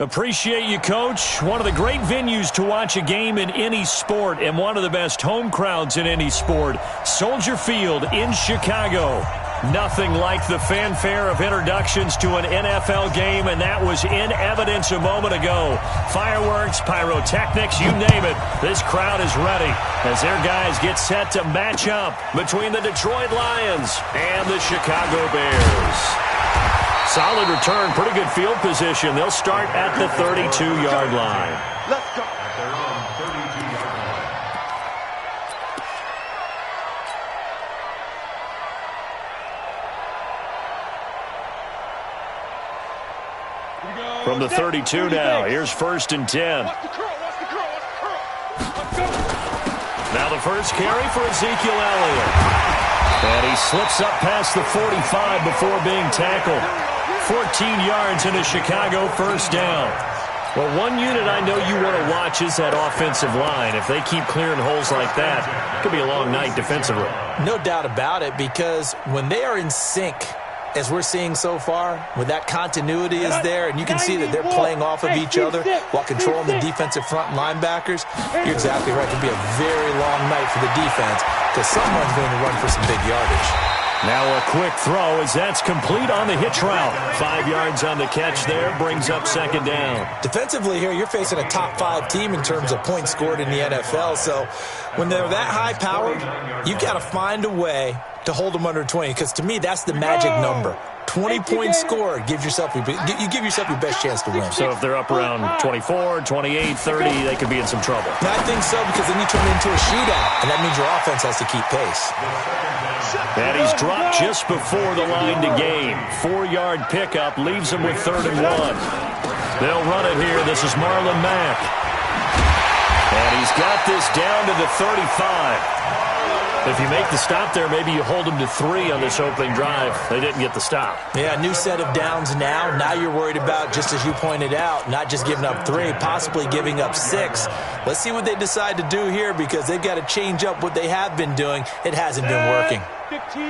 Appreciate you, Coach. One of the great venues to watch a game in any sport and one of the best home crowds in any sport. Soldier Field in Chicago. Nothing like the fanfare of introductions to an NFL game, and that was in evidence a moment ago. Fireworks, pyrotechnics, you name it. This crowd is ready as their guys get set to match up between the Detroit Lions and the Chicago Bears. Solid return, pretty good field position. They'll start at the 32-yard line. Let's go. From the 32 now, here's 1st and 10. Now the first carry for Ezekiel Elliott. And he slips up past the 45 before being tackled. 14 yards in a Chicago first down. Well, one unit I know you want to watch is that offensive line. If they keep clearing holes like that, it could be a long night defensively. No doubt about it, because when they are in sync, as we're seeing so far, when that continuity is there and you can see that they're playing off of each other while controlling the defensive front linebackers, you're exactly right. It could be a very long night for the defense because someone's going to run for some big yardage. Now a quick throw as that's complete on the hitch route. 5 yards on the catch there, brings up 2nd down. Defensively here, you're facing a top 5 team in terms of points scored in the NFL. So when they're that high-powered, you've got to find a way to hold them under 20, because to me, that's the magic number. 20 points scored, you give yourself your best chance to win. So if they're up around 24, 28, 30, they could be in some trouble. No, I think so, because then you turn it into a shootout, and that means your offense has to keep pace. And he's dropped just before the line to gain. 4-yard pickup leaves him with 3rd and 1. They'll run it here. This is Marlon Mack. And he's got this down to the 35. If you make the stop there, maybe you hold them to 3 on this opening drive. They didn't get the stop. Yeah, new set of downs now. Now you're worried about, just as you pointed out, not just giving up 3, possibly giving up 6. Let's see what they decide to do here, because they've got to change up what they have been doing. It hasn't been working. 15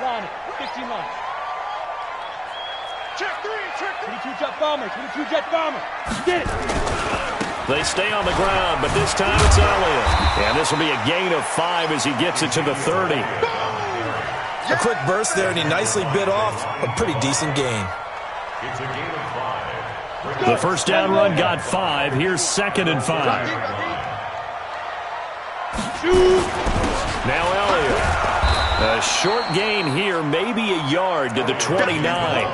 line. 15 line. Check 3, check 3. 22 jet bomber, 22 jet bomber. Get it. They stay on the ground, but this time it's Elliott. And this will be a gain of 5 as he gets it to the 30. A quick burst there, and he nicely bit off a pretty decent gain. It's a gain of 5. The first down run got 5. Here's 2nd and 5. Now Elliott. A short gain here, maybe a yard to the 29.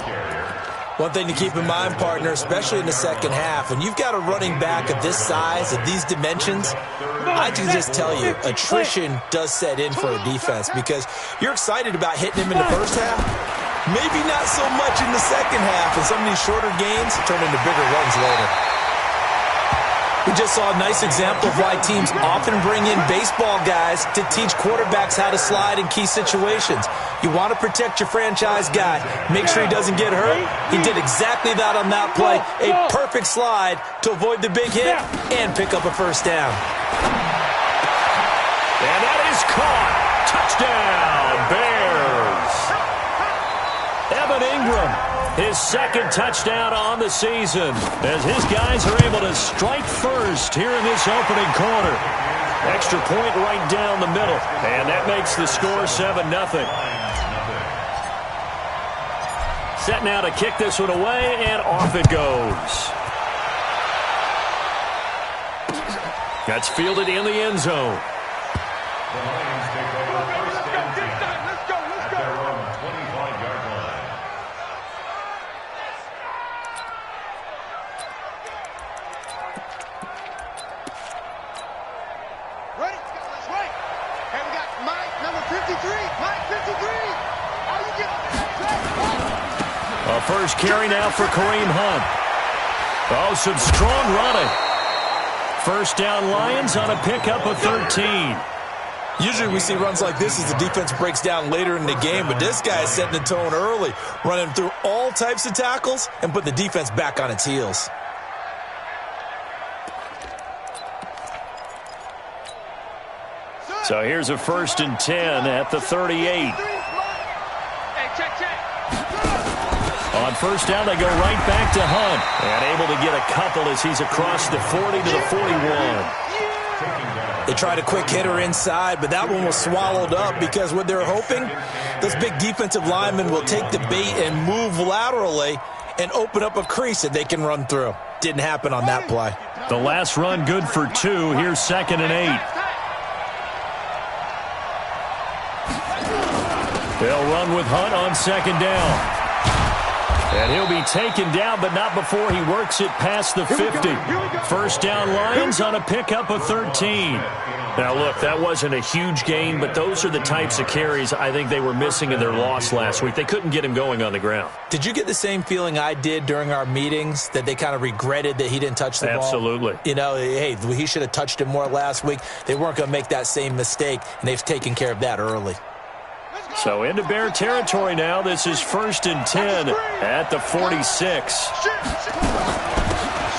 One thing to keep in mind, partner, especially in the second half, when you've got a running back of this size, of these dimensions, I can just tell you, attrition does set in for a defense, because you're excited about hitting him in the first half, maybe not so much in the second half, and some of these shorter gains turn into bigger runs later. We just saw a nice example of why teams often bring in baseball guys to teach quarterbacks how to slide in key situations. You want to protect your franchise guy. Make sure he doesn't get hurt. He did exactly that on that play. A perfect slide to avoid the big hit and pick up a first down. And that is caught. Touchdown, Bears. Evan Ingram, his 2nd touchdown on the season, as his guys are able to strike first here in this opening quarter. Extra point right down the middle, and that makes the score 7-0. Set now to kick this one away, and off it goes. That's fielded in the end zone. The Lions take over 1st and 10 at their own 25-yard line. Ready? Let's wait. And we got Mike, number 53. Mike, 53. How you get A first carry now for Kareem Hunt. Oh, some strong running. First down Lions on a pickup of 13. Usually we see runs like this as the defense breaks down later in the game, but this guy is setting the tone early, running through all types of tackles and putting the defense back on its heels. So here's a 1st and 10 at the 38. On first down, they go right back to Hunt. And able to get a couple as he's across the 40 to the 41. They tried a quick hitter inside, but that one was swallowed up because what they're hoping, those big defensive linemen will take the bait and move laterally and open up a crease that they can run through. Didn't happen on that play. The last run good for 2. Here's 2nd and 8. They'll run with Hunt on 2nd down. And he'll be taken down, but not before he works it past the 50. First down Lions on a pickup of 13. Now, look, that wasn't a huge gain, but those are the types of carries I think they were missing in their loss last week. They couldn't get him going on the ground. Did you get the same feeling I did during our meetings, that they kind of regretted that he didn't touch the ball? Absolutely. You know, hey, he should have touched it more last week. They weren't going to make that same mistake, and they've taken care of that early. So into Bear territory now. This is 1st and 10 at the 46.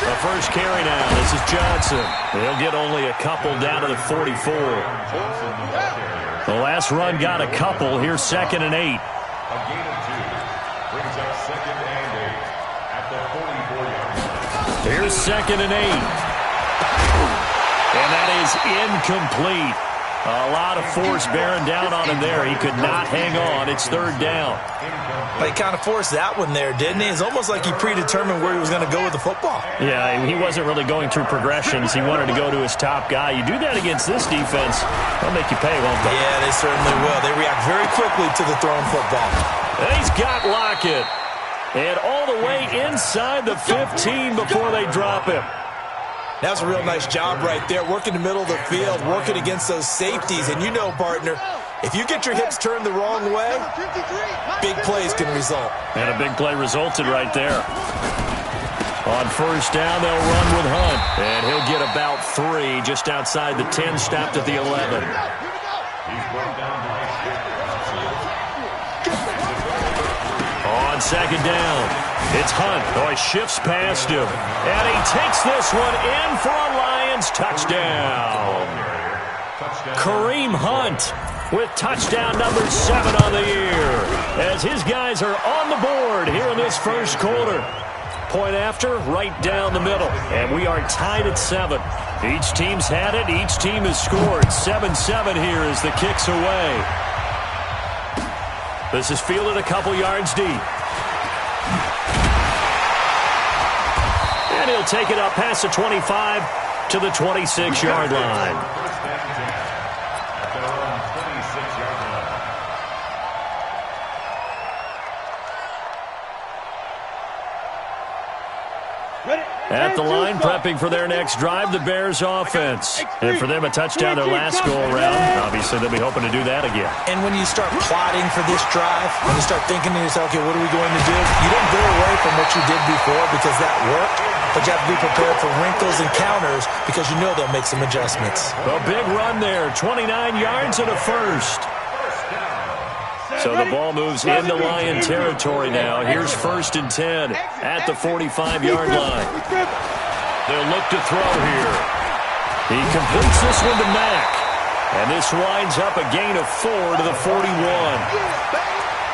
The first carry now. This is Johnson. He'll get only a couple down to the 44. The last run got a couple. Here's 2nd and 8. A gain of 2 brings up 2nd and 8 at the 44-yard line. Here's 2nd and 8. And that is incomplete. A lot of force bearing down on him there. He could not hang on. It's 3rd down. But he kind of forced that one there, didn't he? It's almost like he predetermined where he was going to go with the football. Yeah, he wasn't really going through progressions. He wanted to go to his top guy. You do that against this defense, they'll make you pay, won't they? Yeah, they certainly will. They react very quickly to the thrown football. And he's got Lockett. And all the way inside the 15 before they drop him. That's a real nice job right there, working the middle of the field, working against those safeties. And you know, partner, if you get your hips turned the wrong way, big plays can result. And a big play resulted right there. On first down, they'll run with Hunt. And he'll get about 3 just outside the 10, stopped at the 11. He's brought down by 6. On 2nd down. It's Hunt. Oh, he shifts past him. And he takes this one in for a Lions touchdown. Kareem Hunt with touchdown number 7 on the year. As his guys are on the board here in this first quarter. Point after, right down the middle. And we are tied at 7. Each team's had it. Each team has scored. 7-7 here as the kick's away. This is fielded a couple yards deep. And he'll take it up past the 25 to the 26-yard line. First and 10 at their own 26-yard line. At the line, prepping for their next drive, the Bears offense. And for them, a touchdown their last go-around. Obviously, they'll be hoping to do that again. And when you start plotting for this drive, when you start thinking to yourself, okay, what are we going to do? You don't go away from what you did before because that worked, but you have to be prepared for wrinkles and counters because you know they'll make some adjustments. A big run there, 29 yards and a first. So the ball moves into Lion territory now. Here's 1st and 10 at the 45-yard line. They'll look to throw here. He completes this one to Mack. And this winds up a gain of 4 to the 41.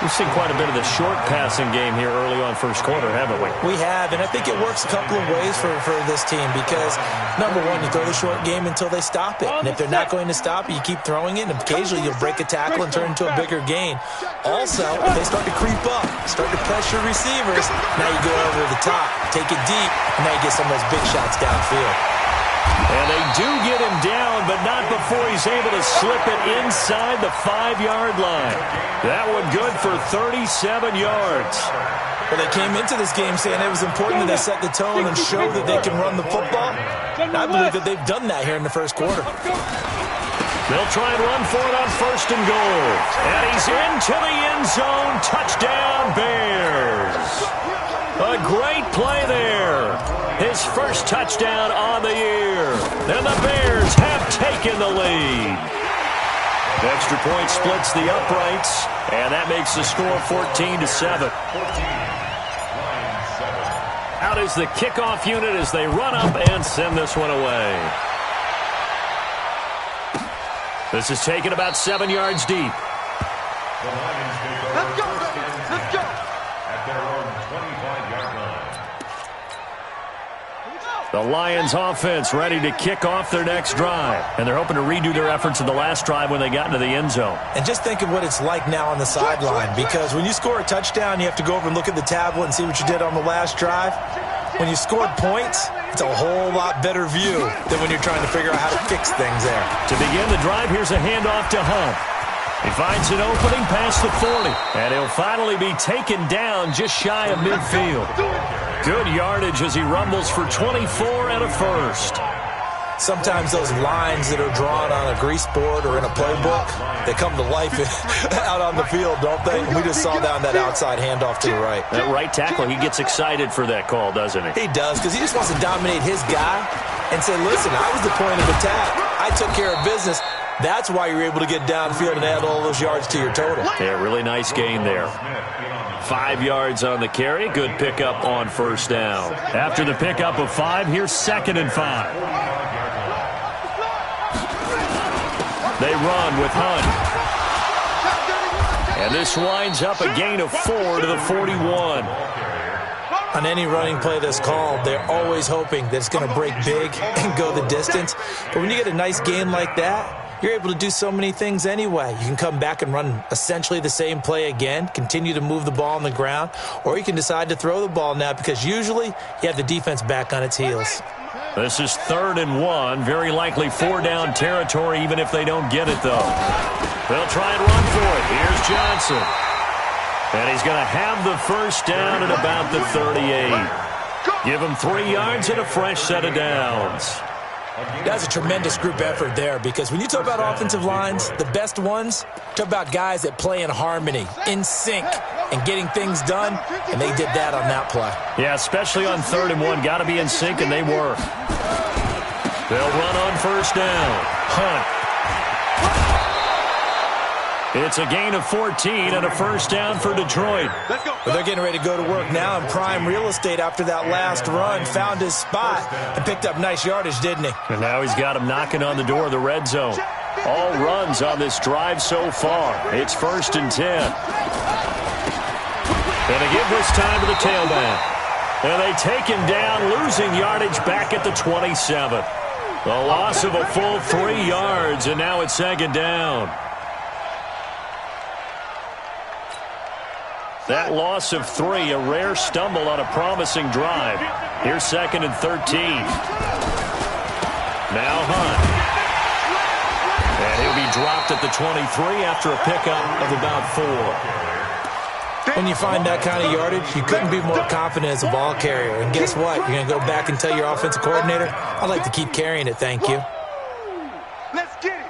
We've seen quite a bit of the short passing game here early on first quarter, haven't we? We have, and I think it works a couple of ways for this team because, number one, you throw the short game until they stop it. And if they're not going to stop it, you keep throwing it, and occasionally you'll break a tackle and turn into a bigger gain. Also, if they start to creep up, start to pressure receivers, now you go over the top, take it deep, and now you get some of those big shots downfield. And they do get him down, but not before he's able to slip it inside the 5-yard line. That one good for 37 yards. Well, they came into this game saying it was important that they set the tone and show that they can run the football. And I believe that they've done that here in the first quarter. They'll try and run for it on 1st and goal. And he's into the end zone. Touchdown, Bears. A great play there. His first touchdown on the year. And the Bears have taken the lead. Extra point splits the uprights, and that makes the score 14-7. Out is the kickoff unit as they run up and send this one away. This is taken about 7 yards deep. The Lions take over first and 10 at their own 20. The Lions offense ready to kick off their next drive. And they're hoping to redo their efforts in the last drive when they got into the end zone. And just think of what it's like now on the sideline, because when you score a touchdown, you have to go over and look at the tablet and see what you did on the last drive. When you scored points, it's a whole lot better view than when you're trying to figure out how to fix things there. To begin the drive, here's a handoff to Hunt. He finds an opening past the 40, and he'll finally be taken down just shy of midfield. Good yardage as he rumbles for 24 and a first. Sometimes those lines that are drawn on a grease board or in a playbook, they come to life out on the field, don't they? And we just saw down that outside handoff to the right. That right tackle, he gets excited for that call, doesn't he? He does, because he just wants to dominate his guy and say, listen, I was the point of attack. I took care of business. That's why you're able to get downfield and add all those yards to your total. Yeah, really nice gain there. 5 yards on the carry. Good pickup on first down. After the pickup of 5, here's 2nd and 5. They run with Hunt. And this winds up a gain of 4 to the 41. On any running play that's called, they're always hoping that it's going to break big and go the distance. But when you get a nice gain like that, you're able to do so many things anyway. You can come back and run essentially the same play again, continue to move the ball on the ground, or you can decide to throw the ball now because usually you have the defense back on its heels. This is 3rd and 1, very likely 4-down territory even if they don't get it, though. They'll try and run for it. Here's Johnson. And he's going to have the first down at about the 38. Give him 3 yards and a fresh set of downs. That's a tremendous group effort there, because when you talk about offensive lines, the best ones, talk about guys that play in harmony, in sync, and getting things done, and they did that on that play. Yeah, especially on 3rd and 1. Got to be in sync, and they were. They'll run on first down. Hunt. It's a gain of 14 and a first down for Detroit. But they're getting ready to go to work now in prime real estate after that last run. Found his spot and picked up nice yardage, didn't he? And now he's got him knocking on the door of the red zone. All runs on this drive so far. It's 1st and 10. And they give this time to the tailback. And they take him down, losing yardage back at the 27. A loss of a full 3 yards, and now it's 2nd down. That loss of 3, a rare stumble on a promising drive. Here's 2nd and 13. Now Hunt. And he'll be dropped at the 23 after a pickup of about 4. When you find that kind of yardage, you couldn't be more confident as a ball carrier. And guess what? You're going to go back and tell your offensive coordinator, I'd like to keep carrying it, thank you. Let's get it.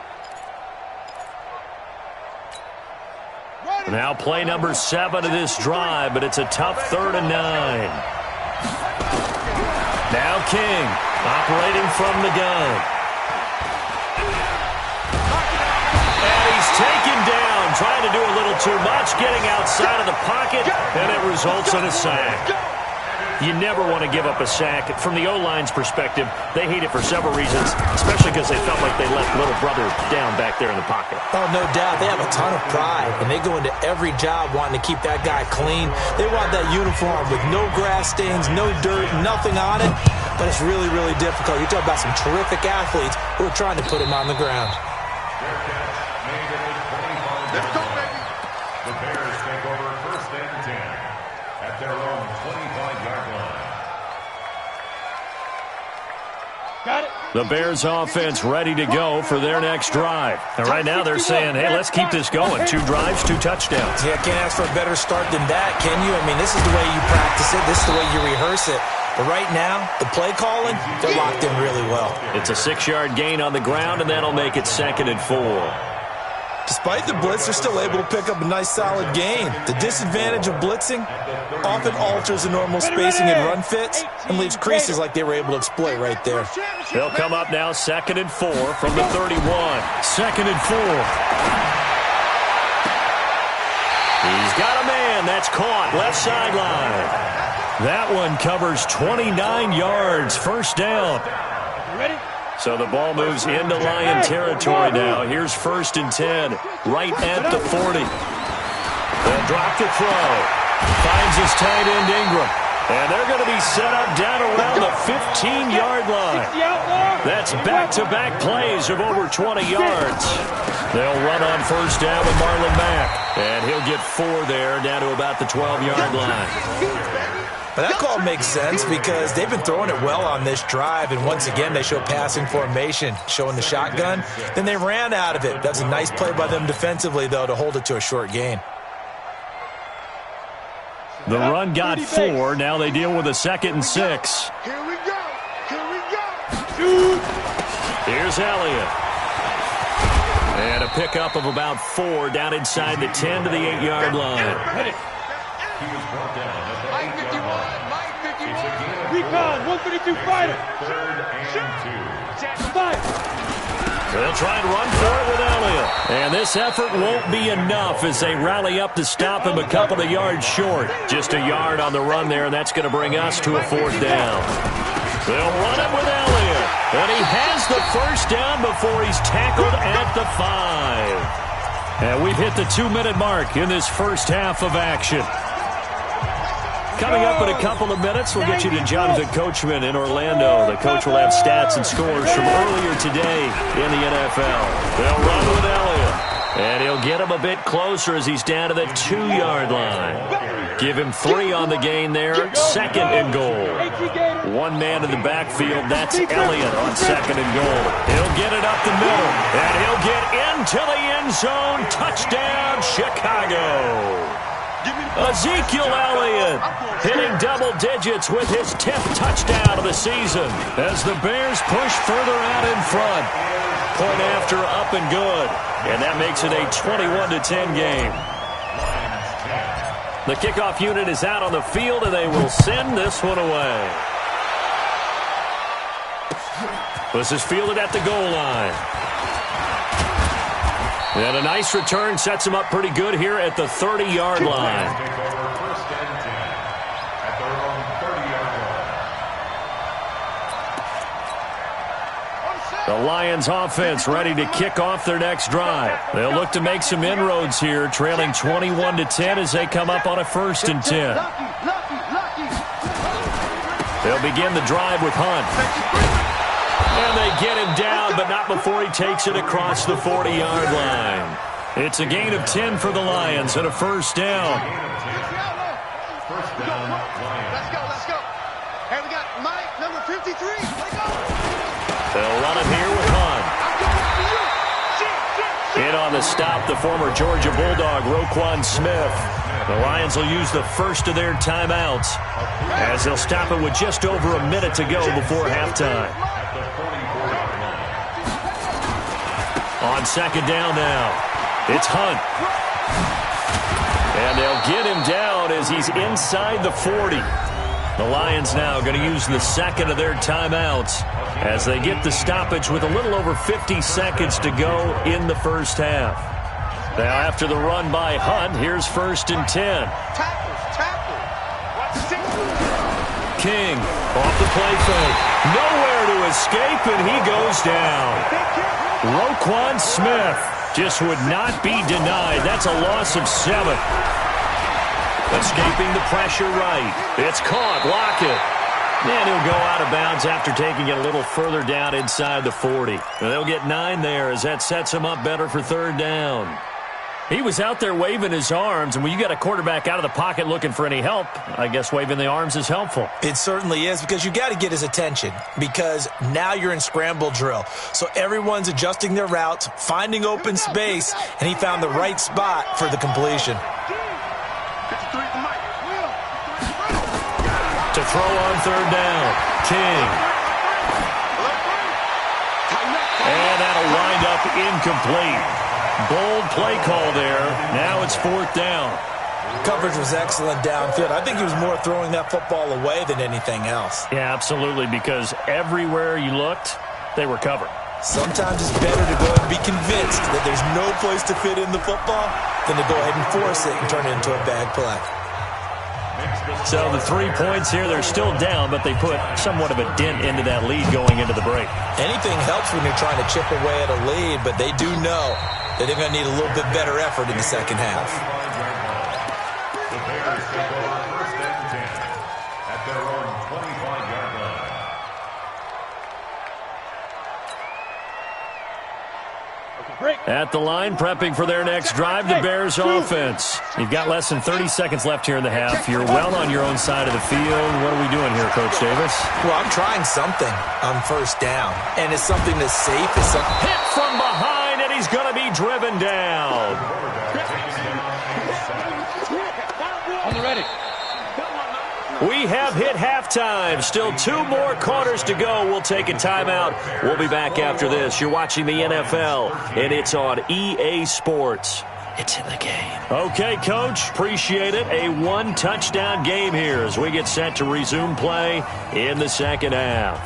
Now play number 7 of this drive, but it's a tough 3rd and 9. Now King, operating from the gun. And he's taken down, trying to do a little too much, getting outside of the pocket, and it results in a sack. You never want to give up a sack. From the O-line's perspective, they hate it for several reasons, especially because they felt like they left little brother down back there in the pocket. Oh, no doubt. They have a ton of pride, and they go into every job wanting to keep that guy clean. They want that uniform with no grass stains, no dirt, nothing on it, but it's really, really difficult. You're talking about some terrific athletes who are trying to put him on the ground. Let's go, baby. The Bears take over 1st and 10 at their own 25-yard line. Got it. The Bears offense ready to go for their next drive. And right now they're saying, hey, let's keep this going. 2 drives, 2 touchdowns. Yeah, can't ask for a better start than that, can you? I mean, this is the way you practice it. This is the way you rehearse it. But right now, the play calling, they're locked in really well. It's a 6-yard gain on the ground, and that'll make it 2nd and 4. Despite the blitz, they're still able to pick up a nice solid gain. The disadvantage of blitzing often alters the normal spacing and run fits and leaves creases like they were able to exploit right there. They'll come up now 2nd and 4 from the 31. 2nd and 4. He's got a man. That's caught. Left sideline. That one covers 29 yards. First down. Ready? So the ball moves into Lion territory now. Here's 1st and 10, right at the 40. They'll drop the throw. Finds his tight end Ingram. And they're going to be set up down around the 15-yard line. That's back-to-back plays of over 20 yards. They'll run on first down with Marlon Mack. And he'll get 4 there, down to about the 12-yard line. But that call makes sense because they've been throwing it well on this drive, and once again they show passing formation, showing the shotgun. Then they ran out of it. That's a nice play by them defensively, though, to hold it to a short gain. The run got 4. Now they deal with a 2nd and 6. Here we go. Here we go. Here's Elliott. And a pickup of about 4 down inside the 10 to the 8-yard line. He was brought down at the Mike 51. Mike 51. Recon, 152 fighter. 3rd and 2. Fight. They'll try and run for it with Elliott. And this effort won't be enough as they rally up to stop him a couple of yards short. Just a yard on the run there, and that's going to bring us to a 4th down. They'll run it with Elliott. And he has the first down before he's tackled at the 5. And we've hit the 2-minute mark in this first half of action. Coming up in a couple of minutes, we'll get you to Jonathan Coachman in Orlando. The coach will have stats and scores from earlier today in the NFL. They'll run with Elliott. And he'll get him a bit closer as he's down to the 2-yard line. Give him 3 on the gain there. 2nd and goal. 1 man in the backfield. That's Elliott on 2nd and goal. He'll get it up the middle. And he'll get into the end zone. Touchdown, Chicago. Ezekiel Elliott hitting double digits with his 10th touchdown of the season as the Bears push further out in front. Point after, up and good. And that makes it a 21-10 game. The kickoff unit is out on the field, and they will send this one away. This is fielded at the goal line. And a nice return sets him up pretty good here at the 30-yard line. Take over 1st and 10 at their own 30-yard line. The Lions offense ready to kick off their next drive. They'll look to make some inroads here, trailing 21-10 as they come up on a 1st and 10. They'll begin the drive with Hunt. And they get him down, but not before he takes it across the 40-yard line. It's a gain of 10 for the Lions and a 1st down. 1st down, Lions. Let's go. Hey, we got Mike, number 53. Let's go. They'll run it here with Hunt. In on the stop, the former Georgia Bulldog, Roquan Smith. The Lions will use the first of their timeouts as they'll stop it with just over a minute to go before halftime. On 2nd down now, it's Hunt. And they'll get him down as he's inside the 40. The Lions now going to use the 2nd of their timeouts as they get the stoppage with a little over 50 seconds to go in the first half. Now after the run by Hunt, here's 1st and 10. Tackle. King off the play fake. Nowhere to escape, and he goes down. Roquan Smith just would not be denied. That's a loss of 7. Escaping the pressure right. It's caught. Lockett. And he'll go out of bounds after taking it a little further down inside the 40. They'll get 9 there as that sets him up better for 3rd down. He was out there waving his arms, and when you got a quarterback out of the pocket looking for any help, I guess waving the arms is helpful. It certainly is, because you got to get his attention, because now you're in scramble drill. So everyone's adjusting their routes, finding open space, and he found the right spot for the completion. To throw on 3rd down, King. And that'll wind up incomplete. Bold play call there. Now it's 4th down. Coverage was excellent downfield. I think he was more throwing that football away than anything else. Yeah, absolutely, because everywhere you looked, they were covered. Sometimes it's better to go and be convinced that there's no place to fit in the football than to go ahead and force it and turn it into a bad play. So the 3 points here, they're still down, but they put somewhat of a dent into that lead going into the break. Anything helps when you're trying to chip away at a lead, but they do know that they're going to need a little bit better effort in the second half. The Bears take over 1st and 10 at At the line, prepping for their next drive, the Bears offense. You've got less than 30 seconds left here in the half. You're well on your own side of the field. What are we doing here, Coach Davis? Well, I'm trying something on first down, and it's something that's safe. It's something... Hit from behind, and he's going to be driven down. On the ready. We have hit halftime. Still 2 more quarters to go. We'll take a timeout. We'll be back after this. You're watching the NFL, and it's on EA Sports. It's in the game. Okay, Coach. Appreciate it. A 1-touchdown game here as we get set to resume play in the second half.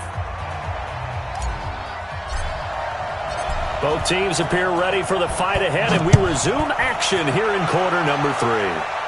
Both teams appear ready for the fight ahead, and we resume action here in quarter number 3.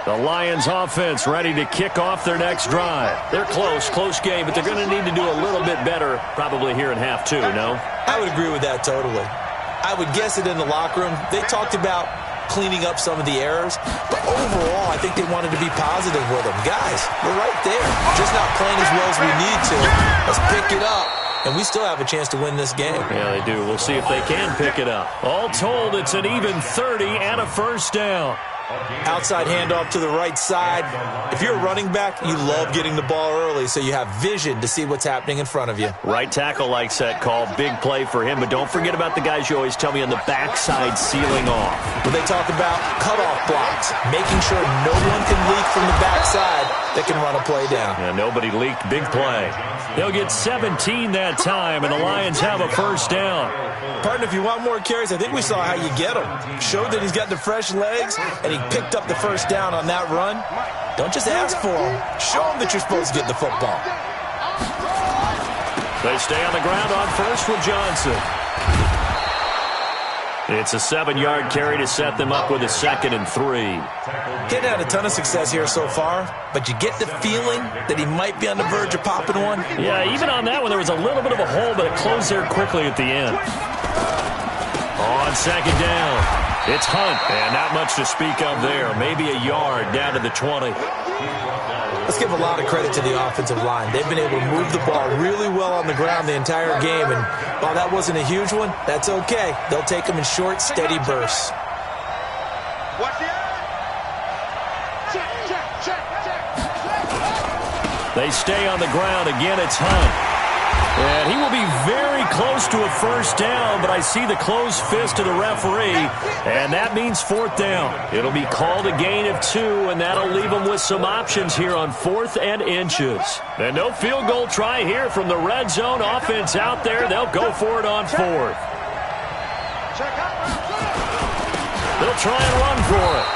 The Lions offense ready to kick off their next drive. They're close game, but they're going to need to do a little bit better probably here in half 2, no? I would agree with that totally. I would guess it in the locker room. They talked about cleaning up some of the errors, but overall, I think they wanted to be positive with them. Guys, we're right there. Just not playing as well as we need to. Let's pick it up, and we still have a chance to win this game. Yeah, they do. We'll see if they can pick it up. All told, it's an even 30 and a first down. Outside handoff to the right side. If you're a running back, you love getting the ball early so you have vision to see what's happening in front of you. Right tackle likes that call. Big play for him, but don't forget about the guys you always tell me on the backside sealing off. When they talk about cutoff blocks, making sure no one can leak from the backside that can run a play down. Yeah, nobody leaked. Big play. They'll get 17 that time, and the Lions have a first down. Partner, if you want more carries, I think we saw how you get him. Showed that he's got the fresh legs, and he picked up the first down on that run. Don't just ask for him. Show him that you're supposed to get the football. They stay on the ground on first with Johnson. It's a 7-yard carry to set them up with a 2nd and 3. He's had a ton of success here so far, but you get the feeling that he might be on the verge of popping one. Yeah, even on that one, there was a little bit of a hole, but it closed there quickly at the end. On 2nd down, it's Hunt, and not much to speak of there. Maybe a yard down to the 20. Let's give a lot of credit to the offensive line. They've been able to move the ball really well on the ground the entire game, and while that wasn't a huge one, that's okay. They'll take them in short, steady bursts. Watch the eye. Check. They stay on the ground. Again, it's Hunt. And he will be very close to a first down, but I see the closed fist of the referee, and that means 4th down. It'll be called a gain of 2, and that'll leave them with some options here on 4th and inches. And no field goal try here from the red zone offense out there. They'll go for it on 4th. They'll try and run for it.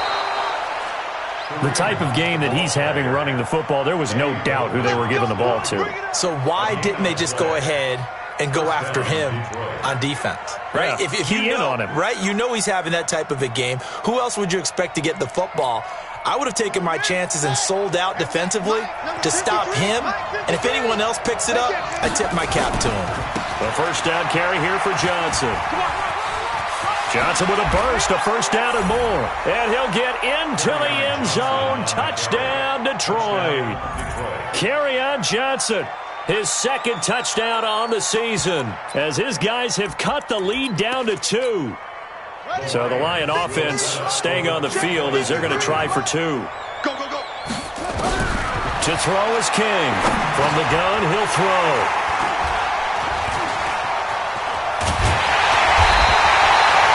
The type of game that he's having running the football, there was no doubt who they were giving the ball to. So why didn't they just go ahead and go after him on defense? Right? Yeah, if you know, on him. Right? You know he's having that type of a game. Who else would you expect to get the football? I would have taken my chances and sold out defensively to stop him. And if anyone else picks it up, I tip my cap to him. The first down carry here for Johnson. Johnson with a burst, a first down and more. And he'll get into the end zone. Touchdown, Detroit. Kerryon Johnson, his 2nd touchdown on the season, as his guys have cut the lead down to 2. So the Lion offense staying on the field as they're going to try for 2. Go. To throw is King. From the gun, he'll throw.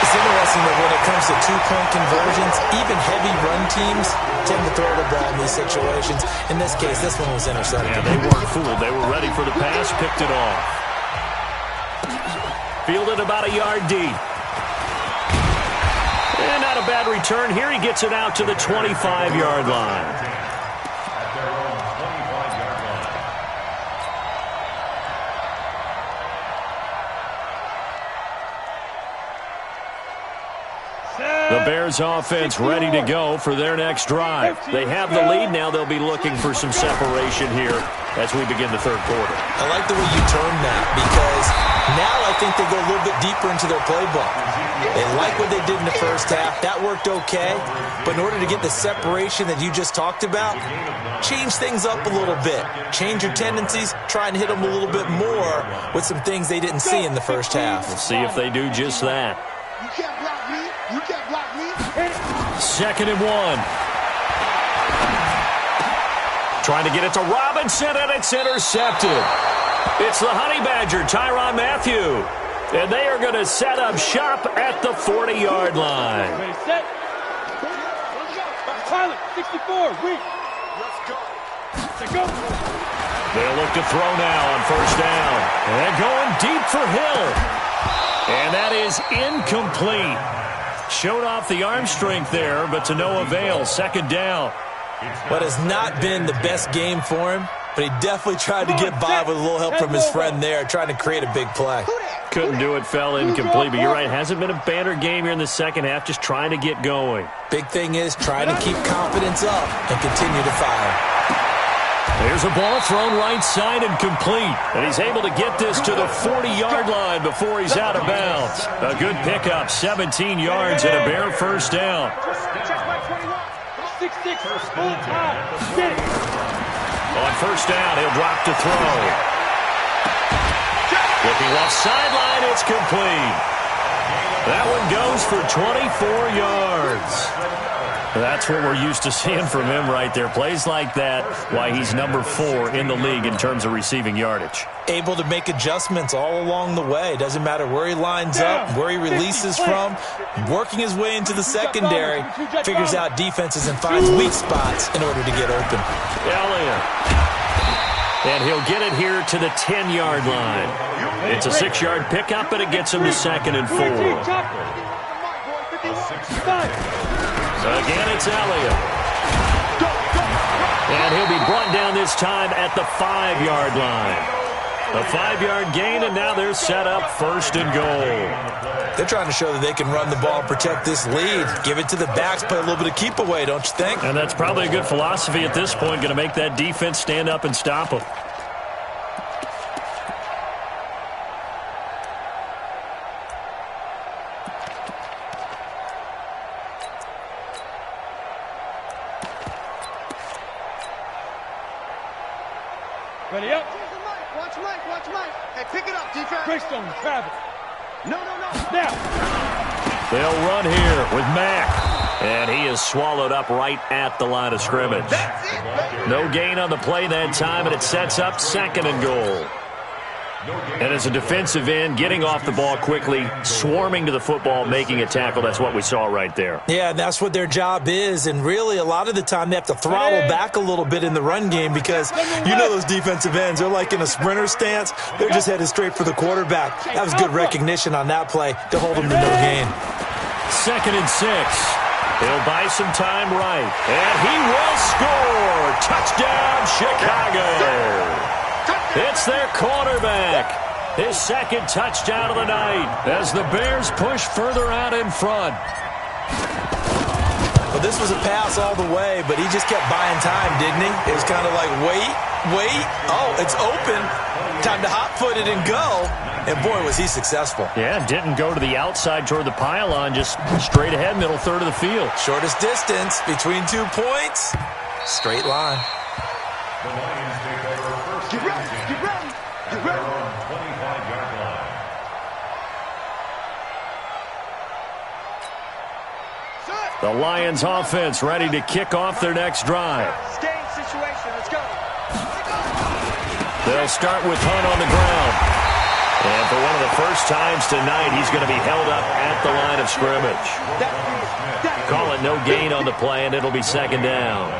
It's interesting that when it comes to 2-point conversions, even heavy run teams tend to throw the ball in these situations. In this case, this one was intercepted. Yeah, they weren't fooled. They were ready for the pass, picked it off. Fielded about a yard deep. And not a bad return here. He gets it out to the 25-yard line. The Bears offense ready to go for their next drive. They have the lead. Now they'll be looking for some separation here as we begin the 3rd quarter. I like the way you termed that, because Now I think they go a little bit deeper into their playbook. They like what they did in the first half. That worked okay. But in order to get the separation that you just talked about, change things up a little bit. Change your tendencies. Try and hit them a little bit more with some things they didn't see in the first half. We'll see if they do just that. You can't block me. You can't block me. 2nd and 1. Trying to get it to Robinson, and it's intercepted. It's the Honey Badger, Tyrann Mathieu. And they are going to set up shop at the 40-yard line. Ready, set. Pilot, 64, weak. Let's go. Let's go. They'll look to throw now on 1st down. And going deep for Hill. And that is incomplete. Showed off the arm strength there, but to no avail. 2nd down. What has not been the best game for him, but he definitely tried to get by with a little help from his friend there, trying to create a big play. Couldn't do it, fell incomplete. But you're right, hasn't been a banner game here in the second half, just trying to get going. Big thing is trying to keep confidence up and continue to fire. There's a ball thrown right side and complete. And he's able to get this to the 40-yard line before he's out of bounds. A good pickup, 17 yards and a bare 1st down. Check my 21. 6-6, full time. Get it. On 1st down, he'll drop to throw. Looking left sideline, it's complete. That one goes for 24 yards. That's what we're used to seeing from him right there. Plays like that, why he's number 4 in the league in terms of receiving yardage. Able to make adjustments all along the way. Doesn't matter where he lines up, where he releases from. Working his way into the secondary. Figures out defenses and finds weak spots in order to get open. Elliott. And he'll get it here to the 10-yard line. It's a 6-yard pickup, and it gets him to 2nd and 4. Again, it's Elliott. And he'll be brought down this time at the 5-yard line. A 5-yard gain, and now they're set up 1st and goal. They're trying to show that they can run the ball and protect this lead. Give it to the backs, play a little bit of keep away, don't you think? And that's probably a good philosophy at this point, going to make that defense stand up and stop them. Ready up. Watch Mike. Watch Mike. Hey, pick it up, defense. Greystone, Travis. No. Now. They'll run here with Mack. And he is swallowed up right at the line of scrimmage. No gain on the play that time, and it sets up 2nd and goal. And as a defensive end, getting off the ball quickly, swarming to the football, making a tackle, that's what we saw right there. Yeah, that's what their job is, and really a lot of the time they have to throttle back a little bit in the run game because you know those defensive ends, they're like in a sprinter stance. They're just headed straight for the quarterback. That was good recognition on that play to hold them to no gain. 2nd and 6. He'll buy some time right, and he will score. Touchdown, Chicago. It's their quarterback. His 2nd touchdown of the night as the Bears push further out in front. Well, this was a pass all the way, but he just kept buying time, didn't he? It was kind of like, wait. Oh, it's open. Time to hot-foot it and go. And, boy, was he successful. Yeah, didn't go to the outside toward the pylon, just straight ahead, middle third of the field. Shortest distance between 2 points. Straight line. The Lions take over first. Get ready. At their own 25-yard line. The Lions offense ready to kick off their next drive. Game situation. Let's go. They'll start with Hunt on the ground. And for one of the first times tonight, he's going to be held up at the line of scrimmage. Call it no gain on the play, and it'll be 2nd down.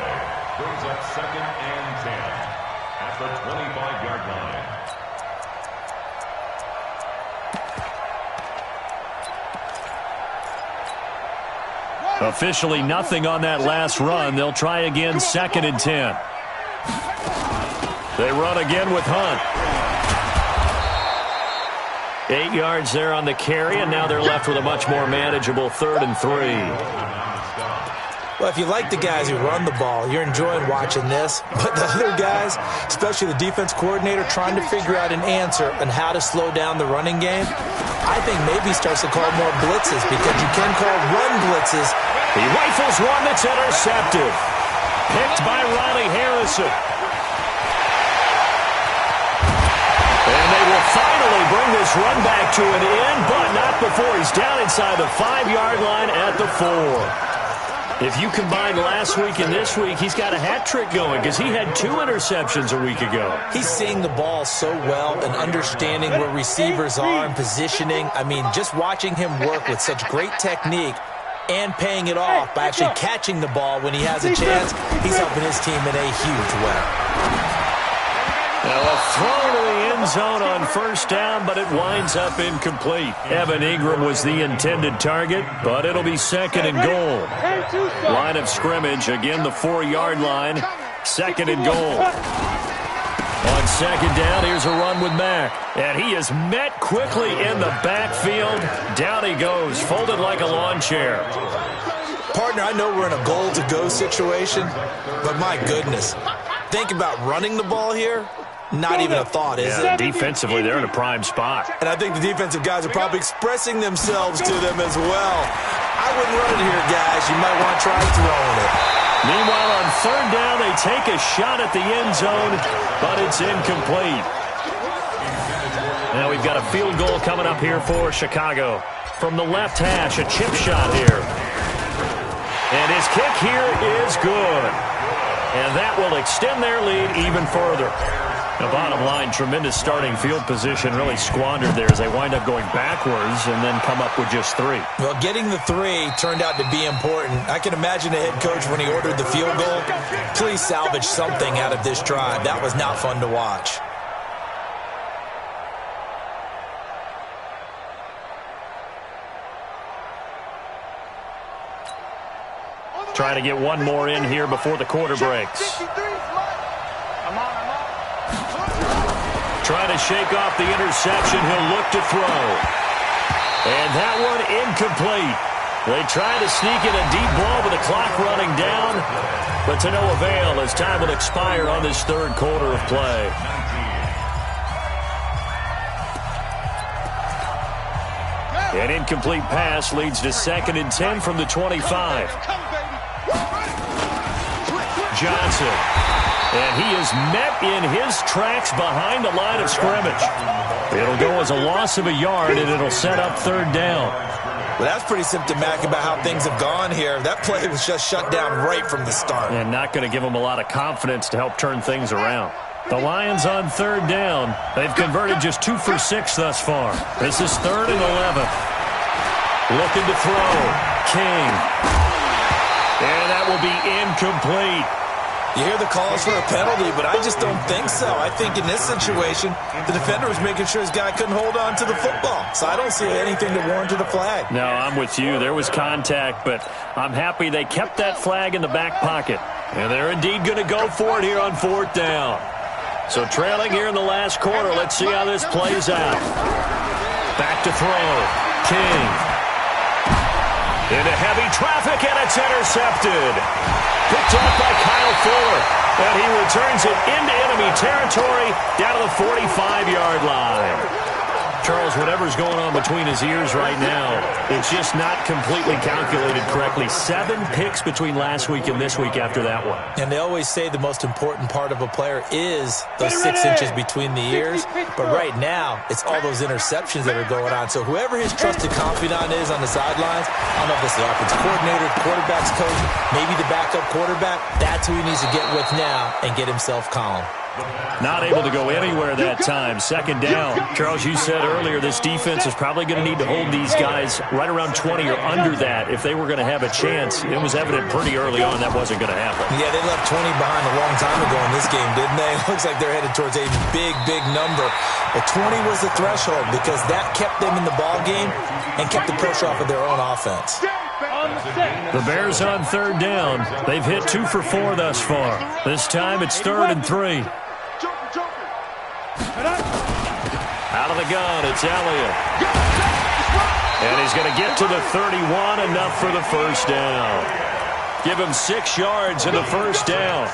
Brings up 2nd and 10 at the 25-yard line. Officially nothing on that last run. They'll try again, 2nd and 10. They run again with Hunt. 8 yards there on the carry, and now they're left with a much more manageable 3rd and 3. Well, if you like the guys who run the ball, you're enjoying watching this. But the other guys, especially the defense coordinator, trying to figure out an answer on how to slow down the running game, I think maybe he starts to call more blitzes because you can call run blitzes. He rifles one that's intercepted. Picked by Riley Harrison. And they will finally bring this run back to an end, but not before he's down inside the 5-yard line at the 4. If you combine last week and this week, he's got a hat trick going because he had 2 interceptions a week ago. He's seeing the ball so well and understanding where receivers are and positioning. I mean, just watching him work with such great technique and paying it off by actually catching the ball when he has a chance, he's helping his team in a huge way. Now a throw to the end zone on first down, but it winds up incomplete. Evan Ingram was the intended target, but it'll be second and goal. Line of scrimmage, again the 4-yard line, second and goal. On second down, here's a run with Mack. And he is met quickly in the backfield. Down he goes, folded like a lawn chair. Partner, I know we're in a goal-to-go situation, but my goodness, think about running the ball here. Not even a thought, is it? Defensively, they're in a prime spot. And I think the defensive guys are probably expressing themselves to them as well. I wouldn't run it here, guys. You might want to try throwing it. Meanwhile, on third down, they take a shot at the end zone, but it's incomplete. Now we've got a field goal coming up here for Chicago. From the left hash, a chip shot here. And his kick here is good. And that will extend their lead even further. The bottom line, tremendous starting field position, really squandered there as they wind up going backwards and then come up with just 3. Well, getting the 3 turned out to be important. I can imagine the head coach when he ordered the field goal. Please salvage something out of this drive. That was not fun to watch. Trying to get one more in here before the quarter breaks. Trying to shake off the interception. He'll look to throw. And that one incomplete. They try to sneak in a deep ball with the clock running down, but to no avail as time will expire on this third quarter of play. An incomplete pass leads to 2nd and 10 from the 25. Johnson. And he is met in his tracks behind the line of scrimmage. It'll go as a loss of a yard, and it'll set up third down. Well, that's pretty symptomatic about how things have gone here. That play was just shut down right from the start. And not going to give them a lot of confidence to help turn things around. The Lions on third down. They've converted just 2 for 6 thus far. This is 3rd and 11. Looking to throw. King. And that will be incomplete. You hear the calls for a penalty, but I just don't think so. I think in this situation, the defender was making sure his guy couldn't hold on to the football. So I don't see anything that warranted a flag. No, I'm with you. There was contact, but I'm happy they kept that flag in the back pocket. And they're indeed going to go for it here on 4th down. So trailing here in the last quarter, let's see how this plays out. Back to throw. King. Into heavy traffic, and it's intercepted. Picked up by Kyle Fuller. And he returns it into enemy territory down to the 45-yard line. Charles, whatever's going on between his ears right now, it's just not completely calculated correctly. 7 picks between last week and this week after that one. And they always say the most important part of a player is those 6 inches between the ears. But right now, it's all those interceptions that are going on. So whoever his trusted confidant is on the sidelines, I don't know if it's the offensive coordinator, quarterback's coach, maybe the backup quarterback, that's who he needs to get with now and get himself calm. Not able to go anywhere that time. 2nd down. Charles, you said earlier this defense is probably going to need to hold these guys right around 20 or under that if they were going to have a chance. It was evident pretty early on that wasn't going to happen. Yeah, they left 20 behind a long time ago in this game, didn't they? It looks like they're headed towards a big, big number. But 20 was the threshold because that kept them in the ball game and kept the pressure off of their own offense. The Bears on 3rd down. They've hit 2 for 4 thus far. This time it's 3rd and 3. Out of the gun, it's Elliott. And he's going to get to the 31, enough for the first down. Give him 6 yards and a first down.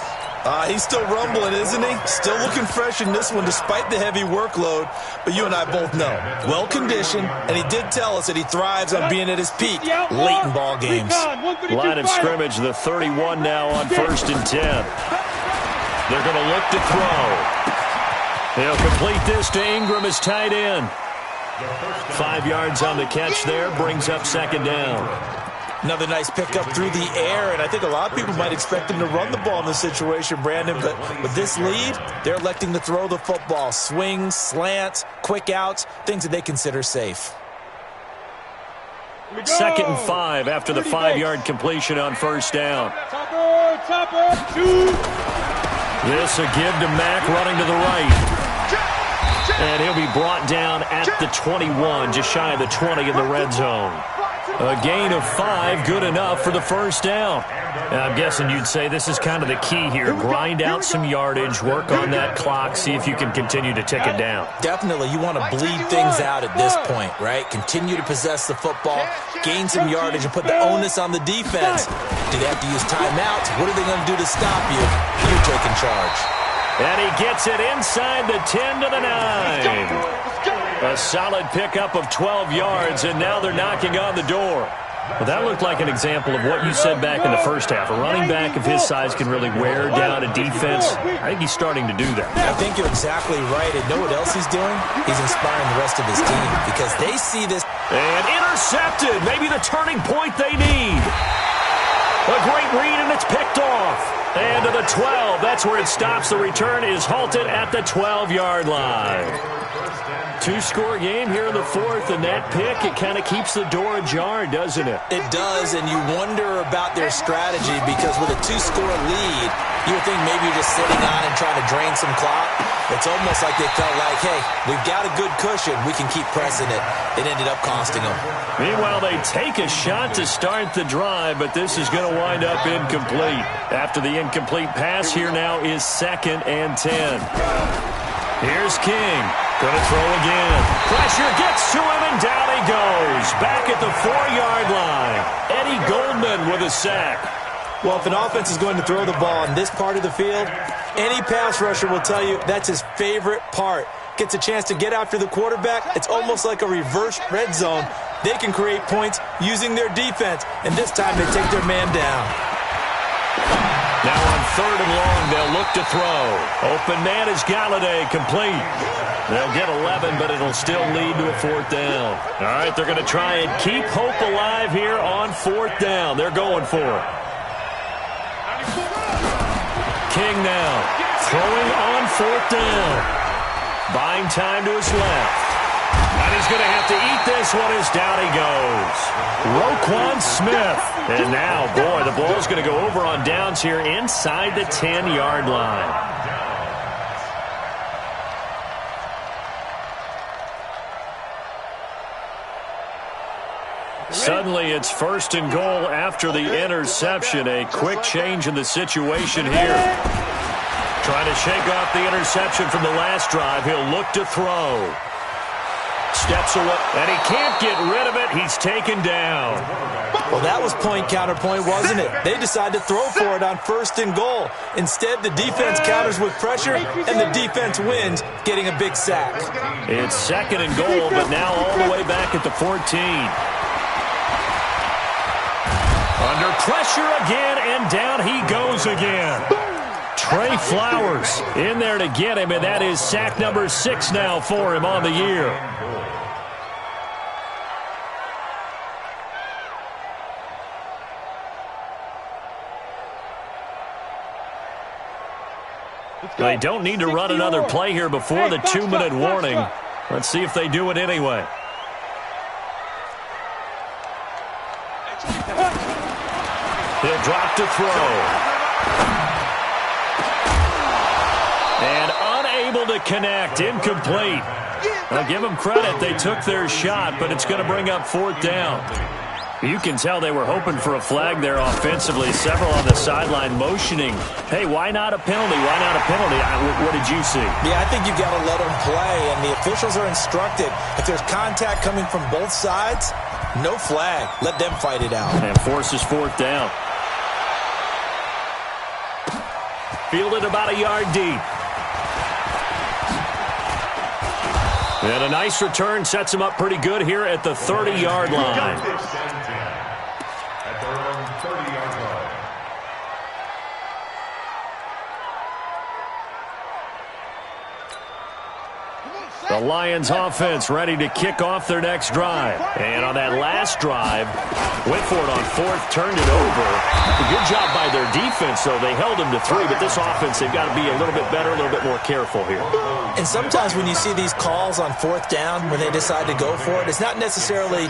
He's still rumbling, isn't he? Still looking fresh in this one despite the heavy workload. But you and I both know, well-conditioned, and he did tell us that he thrives on being at his peak late in ball games. Line of scrimmage, the 31 now on 1st and 10. They're going to look to throw. They'll complete this to Ingram as tight end. 5 yards on the catch there, brings up 2nd down. Another nice pickup through the air, and I think a lot of people might expect him to run the ball in this situation, Brandon, but with this lead, they're electing to throw the football. Swings, slants, quick outs, things that they consider safe. 2nd and 5 after the 5-yard completion on 1st down. This a give to Mack running to the right. And he'll be brought down at the 21, just shy of the 20 in the red zone. A gain of 5, good enough for the first down. And I'm guessing you'd say this is kind of the key here. Grind out some yardage, work on that clock, see if you can continue to tick it down. Definitely, you want to bleed things out at this point, right? Continue to possess the football, gain some yardage, and put the onus on the defense. Do they have to use timeouts? What are they going to do to stop you? You're taking charge. And he gets it inside the 10 to the 9. A solid pickup of 12 yards, and now they're knocking on the door. Well, that looked like an example of what you said back in the first half. A running back of his size can really wear down a defense. I think he's starting to do that. I think you're exactly right. And know what else he's doing? He's inspiring the rest of his team because they see this. And intercepted. Maybe the turning point they need. A great read, and it's picked off. And to the 12. That's where it stops. The return is halted at the 12-yard line. 2-score game here in the 4th, and that pick, it kind of keeps the door ajar, doesn't it? It does, and you wonder about their strategy because with a 2-score lead, you would think maybe you're just sitting on and trying to drain some clock. It's almost like they felt like, hey, we've got a good cushion. We can keep pressing it. It ended up costing them. Meanwhile, they take a shot to start the drive, but this is going to wind up incomplete. After the incomplete pass, here now is 2nd and 10. Here's King. Going to throw again. Pressure gets to him, and down he goes. Back at the 4-yard line. Eddie Goldman with a sack. Well, if an offense is going to throw the ball in this part of the field, any pass rusher will tell you that's his favorite part. Gets a chance to get after the quarterback. It's almost like a reverse red zone. They can create points using their defense, and this time they take their man down. Now on 3rd and long, they'll look to throw. Open man is Galladay, complete. They'll get 11, but it'll still lead to a 4th down. All right, they're going to try and keep hope alive here on 4th down. They're going for it. King now, throwing on 4th down. Buying time to his left. And he's going to have to eat this one as down he goes. Roquan Smith. And now, boy, the ball's going to go over on downs here inside the 10-yard line. Suddenly, it's 1st and goal after the interception. A quick change in the situation here. Trying to shake off the interception from the last drive. He'll look to throw. Steps away, and he can't get rid of it. He's taken down. Well, that was point counterpoint, wasn't it? They decided to throw for it on 1st and goal. Instead, the defense counters with pressure, and the defense wins, getting a big sack. It's 2nd and goal, but now all the way back at the 14. Under pressure again, and down he goes again. Trey Flowers in there to get him, and that is sack number 6 now for him on the year. They don't need to run another play here before the 2-minute warning. Let's see if they do it anyway. He'll drop to throw. And unable to connect. Incomplete. I'll give them credit. They took their shot, but it's going to bring up 4th down. You can tell they were hoping for a flag there offensively. Several on the sideline motioning. Hey, why not a penalty? Why not a penalty? What did you see? Yeah, I think you've got to let them play, and the officials are instructed. If there's contact coming from both sides, no flag. Let them fight it out. And forces 4th down. Fielded about a yard deep. And a nice return sets him up pretty good here at the 30-yard line. At their own 30-yard line. The Lions offense ready to kick off their next drive. And on that last drive, went for it on fourth, turned it over. A good job by their defense, though. They held them to 3, but this offense, they've got to be a little bit better, a little bit more careful here. And sometimes when you see these calls on fourth down, when they decide to go for it, it's not necessarily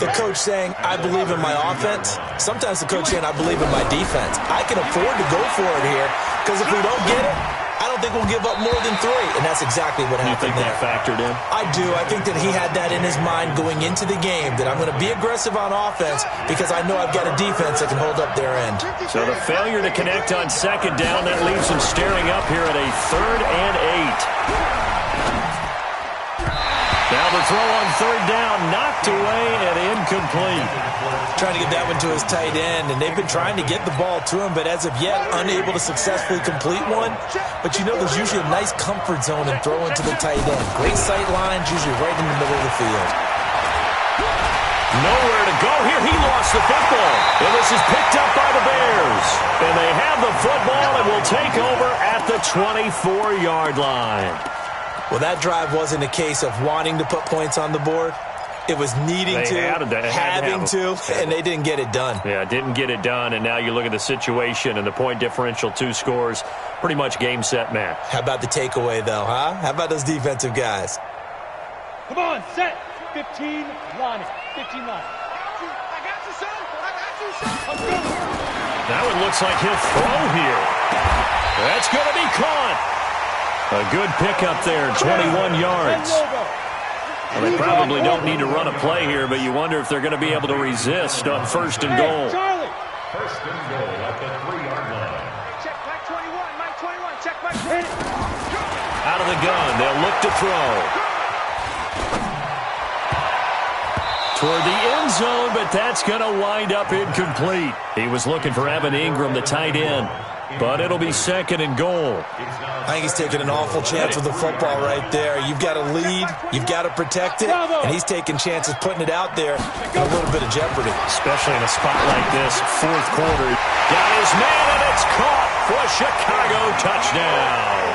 the coach saying, I believe in my offense. Sometimes the coach saying, I believe in my defense. I can afford to go for it here, because if we don't get it, I don't think we'll give up more than 3, and that's exactly what happened there. You think that factored in? I do. I think that he had that in his mind going into the game, that I'm going to be aggressive on offense because I know I've got a defense that can hold up their end. So the failure to connect on second down, that leaves him staring up here at a 3rd and 8. Now the throw on 3rd down, knocked away and incomplete. Trying to get that one to his tight end, and they've been trying to get the ball to him, but as of yet, unable to successfully complete one. But you know there's usually a nice comfort zone in throwing to the tight end. Great sight lines, usually right in the middle of the field. Nowhere to go here. He lost the football. And this is picked up by the Bears. And they have the football and will take over at the 24-yard line. Well, that drive wasn't a case of wanting to put points on the board. It was needing having to, and they didn't get it done. Yeah, didn't get it done, and now you look at the situation and the point differential, 2 scores, pretty much game, set, match. How about the takeaway, though, huh? How about those defensive guys? Come on, set. 15, line it. 15 line. I got you, son. I got you, son. Now it looks like he'll throw here. That's going to be caught. A good pickup there, 21 yards. Well, they probably don't need to run a play here, but you wonder if they're going to be able to resist on 1st and goal. Charlie. 1st and goal at the 3-yard line. Check Mike 21, Mike 21, check Mike 20. Out of the gun, they'll look to throw. Toward the end zone, but that's going to wind up incomplete. He was looking for Evan Ingram, the tight end, but it'll be 2nd and goal. I think he's taking an awful chance with the football right there. You've got to lead, you've got to protect it, and he's taking chances putting it out there in a little bit of jeopardy. Especially in a spot like this, 4th quarter. Got his man, and it's caught for a Chicago touchdown.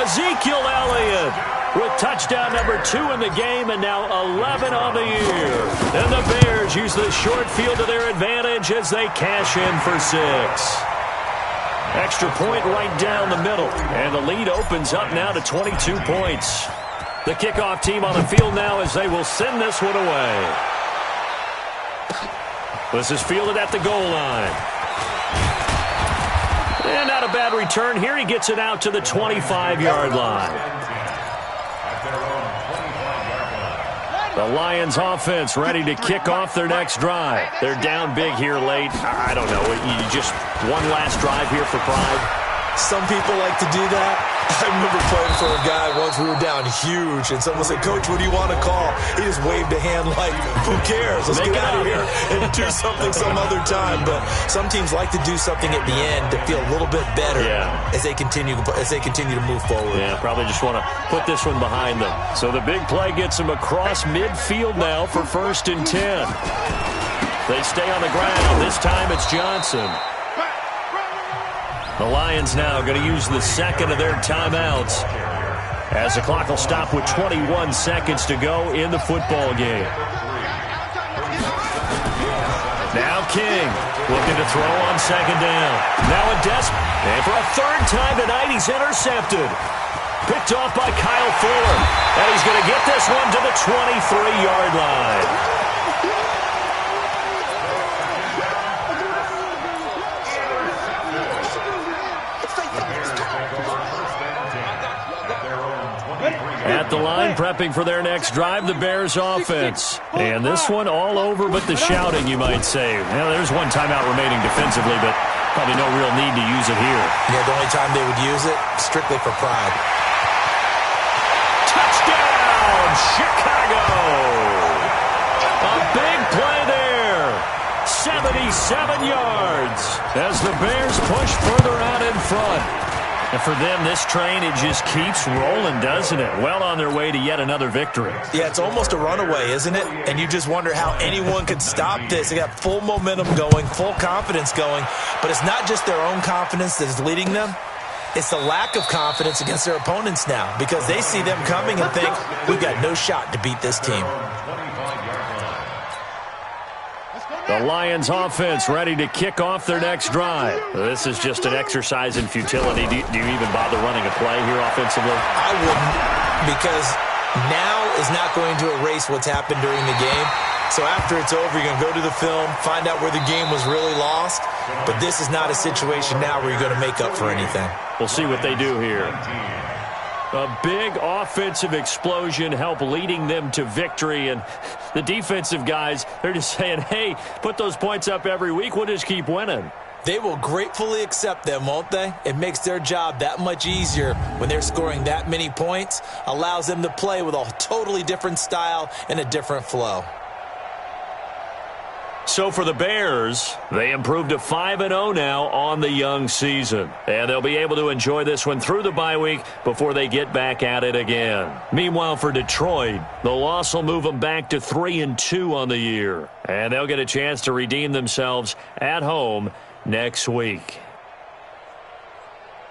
Ezekiel Elliott with touchdown number 2 in the game, and now 11 on the year. And the Bears use the short field to their advantage as they cash in for 6. Extra point right down the middle, and the lead opens up now to 22 points. The kickoff team on the field now as they will send this one away. This is fielded at the goal line. And not a bad return here. He gets it out to the 25-yard line. The Lions offense ready to kick off their next drive. They're down big here late. I don't know. You just one last drive here for pride. Some people like to do that. I remember playing for a guy once. We were down huge, and someone said, Coach, what do you want to call? He just waved a hand like, who cares? Let's get out of here and do something some other time. But some teams like to do something at the end to feel a little bit better as they continue to move forward. Yeah, probably just want to put this one behind them. So the big play gets them across midfield now for 1st and 10. They stay on the ground. This time it's Johnson. The Lions now going to use the 2nd of their timeouts as the clock will stop with 21 seconds to go in the football game. Now King looking to throw on 2nd down. Now a and for a 3rd time tonight he's intercepted. Picked off by Kyle Fuller. And he's going to get this one to the 23-yard line. At the line, prepping for their next drive, the Bears offense. And this one all over but the shouting, you might say. Well, there's one timeout remaining defensively, but probably no real need to use it here. Yeah, the only time they would use it, strictly for pride. Touchdown, Chicago! A big play there. 77 yards. as the Bears push further out in front. And for them, this train, it just keeps rolling, doesn't it? Well on their way to yet another victory. Yeah, it's almost a runaway, isn't it? And you just wonder how anyone could stop this. They got full momentum going, full confidence going. But it's not just their own confidence that is leading them. It's the lack of confidence against their opponents now because they see them coming and think, we've got no shot to beat this team. The Lions offense ready to kick off their next drive. This is just an exercise in futility. Do you even bother running a play here offensively? I wouldn't, because now is not going to erase what's happened during the game. So after it's over, you're going to go to the film, find out where the game was really lost. But this is not a situation now where you're going to make up for anything. We'll see what they do here. A big offensive explosion helped leading them to victory. And the defensive guys, they're just saying, hey, put those points up every week. We'll just keep winning. They will gratefully accept them, won't they? It makes their job that much easier when they're scoring that many points. Allows them to play with a totally different style and a different flow. So for the Bears, they improved to 5-0 now on the young season. And they'll be able to enjoy this one through the bye week before they get back at it again. Meanwhile, for Detroit, the loss will move them back to 3-2 on the year. And they'll get a chance to redeem themselves at home next week.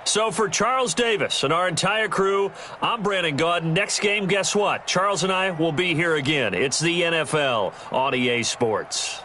So for Charles Davis and our entire crew, I'm Brandon Gaudin. Next game, guess what? Charles and I will be here again. It's the NFL on EA Sports.